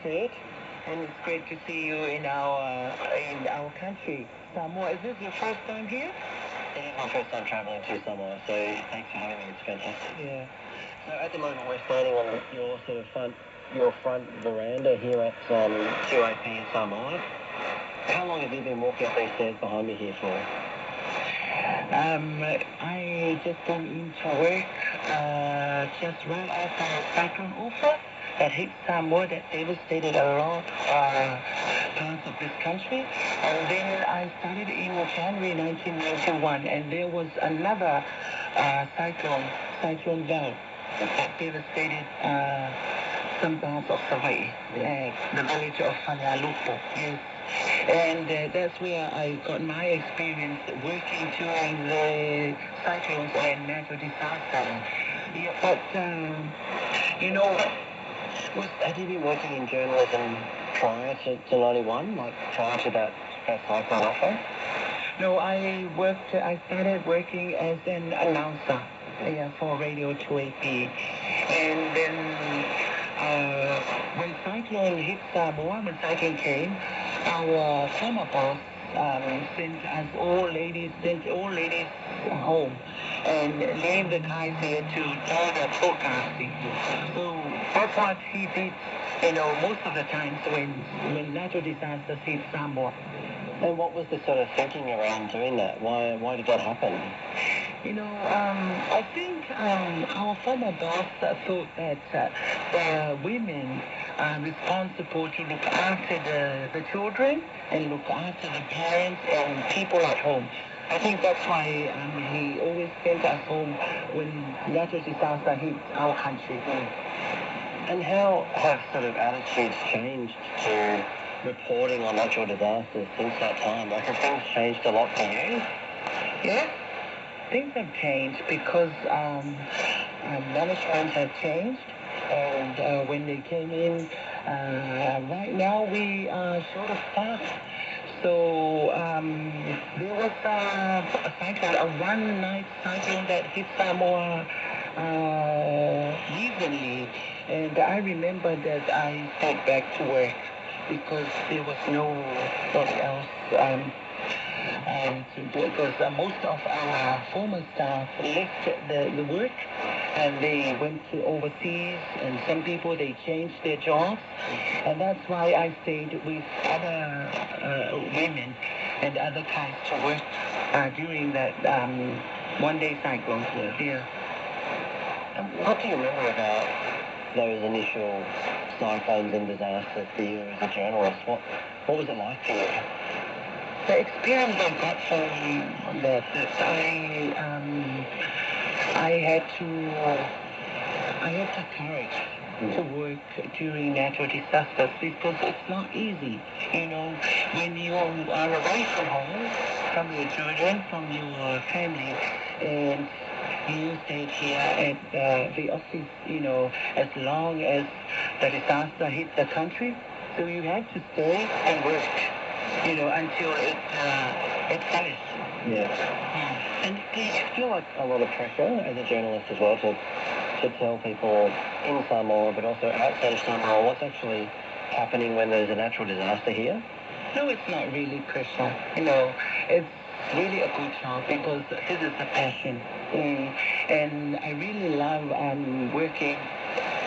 Fred, and it's great to see you in our country. Samoa, is this your first time here? It is my first time travelling to Samoa, so thanks for having me. It's fantastic. Yeah. So at the moment we're standing on your sort of front veranda here at 2AP in Samoa. How long have you been walking up these stairs behind me here for? I just came into work just right after Cyclone Ufa that hit Samoa, that devastated a lot parts of this country. And then I started in January 1991, and there was another Cyclone Bell, that devastated some parts of Hawaii, the village of Honolulu. Yes. And that's where I got my experience working during the cyclones and natural disasters. Yeah, but, Had you been working in journalism prior to 91, like prior to that cyclone offer? No, I started working as an announcer for Radio 2AP. And then when cyclone hit Samoa, when cyclone came, our former boss sent all ladies home and leave the guys here to do the broadcasting. So that's what he did, most of the times when natural disasters hit Samoa. And what was the sort of thinking around doing that? Why did that happen? I think our former boss thought that the women are responsible to look after the children and look after the parents and people at home. I think that's why he always sent us home when natural disaster hit our country. And how have sort of attitudes changed to reporting on natural disasters since that time? Like, have things changed a lot for you? Yes, things have changed because management have changed, and when they came in, right now we are short of staff. So there was a cyclone, a one-night cyclone that hit Samoa recently, and I remember that I stayed back to work because there was nobody else because most of our former staff left the work and they went to overseas, and some people, they changed their jobs, and that's why I stayed with other women and other guys to work during that one-day cyclone. Yeah. What do you remember about those initial cyclones and disasters for you as a journalist? What was it like for you? The experience I got from that I had the courage to work during natural disasters because it's not easy. When you are away from home, from your children, from your family, and you stayed here at the office, as long as the disaster hit the country, so you have to stay and work, until it finished. Yeah. And do you feel like a lot of pressure as a journalist as well to tell people in Samoa, but also outside of Samoa, what's actually happening when there's a natural disaster here? No, it's not really pressure. It's really a good job because this is a passion. And I really love working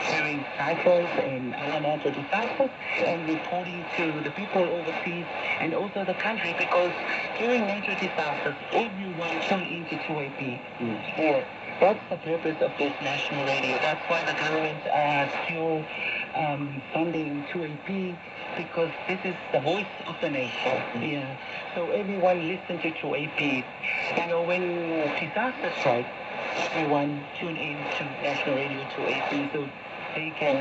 during cyclones and other natural disasters and reporting to the people overseas and also the country, because during natural disasters, everyone tune into 2AP. Yeah, that's the purpose of this national radio. That's why the government are still funding 2AP, because this is the voice of the nation. Yeah. So everyone listen to 2AP. When disaster strikes, everyone tune in to National Radio 2AP so they can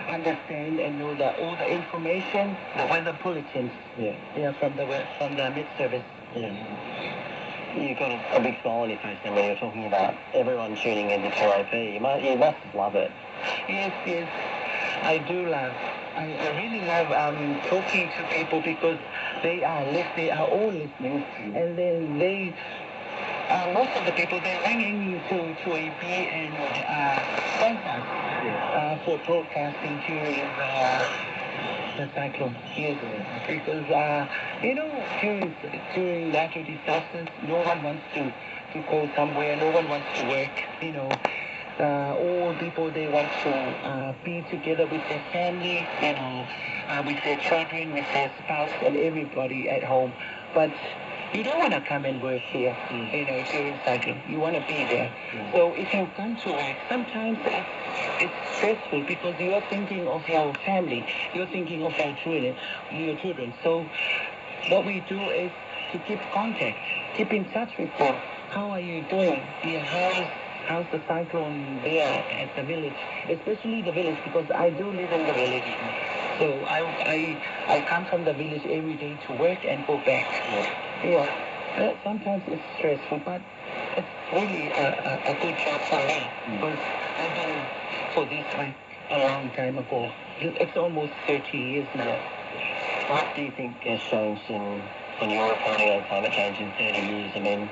understand and know all the information, the weather bulletins. From the mid-service. Yeah. You've got a big smile on your face then when you're talking about everyone tuning into 2AP. You must love it. Yes, I do love. I really love talking to people because they are all listening, and then they most of the people, they're ringing to AB and contact for broadcasting during the cyclone. Yes, because, during natural disasters, no one wants to go somewhere, no one wants to work. All people, they want to be together with their family, with their children, with their spouse, and everybody at home. But you don't want to come and work here, during cyclone. You want to be there. So if you come to work, sometimes it's stressful because you are thinking of your family. You're thinking of your children. So what we do is to keep contact, keep in touch with them. How are you doing? Yeah, how's the cyclone there at the village, especially the village, because I do live in the village. So I come from the village every day to work and go back. Yeah. Sometimes it's stressful, but it's really a good job for me because I've been for this work a long time ago. It's almost 30 years now. What do you think has changed in your reporting on climate change in 30 years? I mean,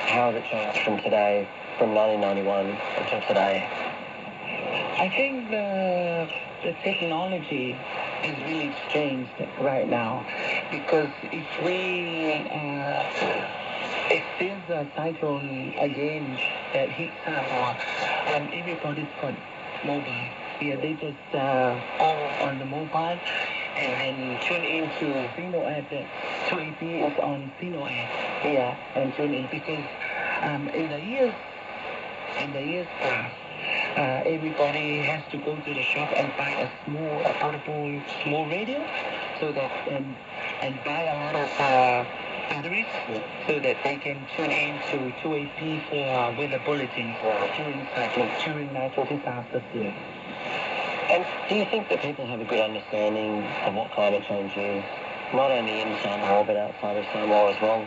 how has it changed from today, from 1991 until today? I think the technology is really changed right now because if there's a cyclone again that hits us, everybody's got mobile. Yeah, they just go on the mobile and then tune into Sino ad. 2AP is on Sino ad. Yeah, and tune in because in the years past, everybody has to go to the shop and buy a portable small radio, so that and buy a lot of batteries, so that they can tune in to 2AP for weather bulletins during natural disasters. Yeah. And do you think that people have a good understanding of what climate change is, not only in Samoa but outside of Samoa as well?